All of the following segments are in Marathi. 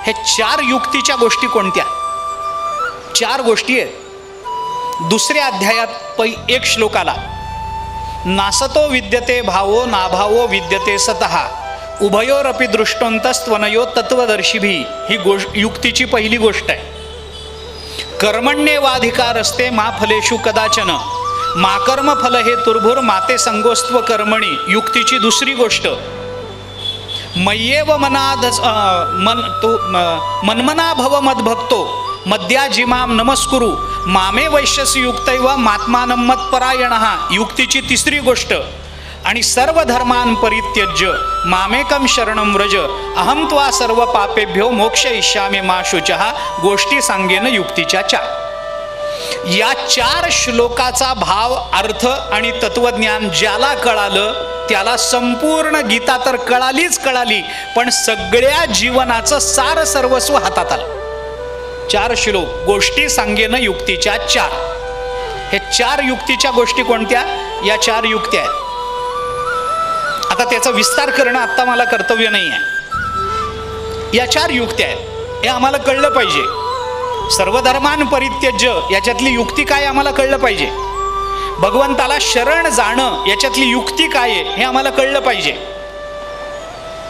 हे 4 युक्तीच्या गोष्टी कोणत्या? 4 गोष्टी आहेत. दुसऱ्या अध्यायात 1 श्लोकाला नासतो विद्यते भावो नाभावो विद्यते सतः उभयोरपि दृष्टोंतस्त्वनयो तत्वदर्शिभी, ही युक्तीची पहिली गोष्ट आहे. कर्मण्येवाधिकार असते मा फलेषु कदाचन मा कर्म फल हे तुर्भुर माते संगोस्त्व कर्मणी, युक्तीची दुसरी गोष्ट. मय्येव मन्मना भव मद्भक्तो मद्याजिमाम नमस्कुरु मामे वैश्यसी युक्तैव मात्मानं मत्परायणः, युक्तीची तिसरी गोष्ट. आणि सर्व धर्मान परित्यज्य मामेकम शरणं व्रज अहम त्वा सर्व पापेभ्यो मोक्षयिष्यामि मा शुचः, गोष्टी सांगेन युक्तीच्या 4. या 4 श्लोकाचा भाव, अर्थ आणि तत्वज्ञान ज्याला कळालं त्याला संपूर्ण गीता तर कळाली, पण सगळ्या जीवनाचं सार सर्वस्व हातात आलं. 4 श्लोक, गोष्टी सांगेन युक्तीच्या 4. हे 4 युक्तीच्या गोष्टी कोणत्या? या 4 युक्त्या आहेत. आता त्याचा विस्तार करणं आत्ता मला कर्तव्य नाही आहे. या 4 युक्त्या आहेत, हे आम्हाला कळलं पाहिजे. सर्वधर्मान परित्यज्य, याच्यातली युक्ती काय आम्हाला कळलं पाहिजे. भगवंताला शरण जाणं, याच्यातली युक्ती काय आहे हे आम्हाला कळलं पाहिजे.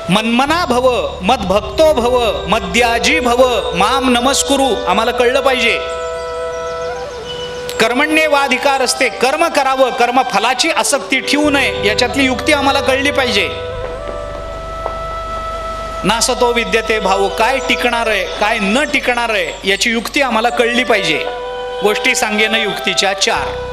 मन्मना भव मद्भक्तो भव मद्याजी भव माम नमस्कुरु, आम्हाला कळलं पाहिजे. कर्मण्येवाधिकार असते, कर्म करावं, कर्म फलाची आसक्ती ठेवू नये, याच्यातली युक्ती आम्हाला कळली पाहिजे. नासतो विद्यते भाव, काय टिकणार आहे काय न टिकणार आहे याची युक्ती आम्हाला कळली पाहिजे. गोष्टी सांगेन युक्तीच्या 4.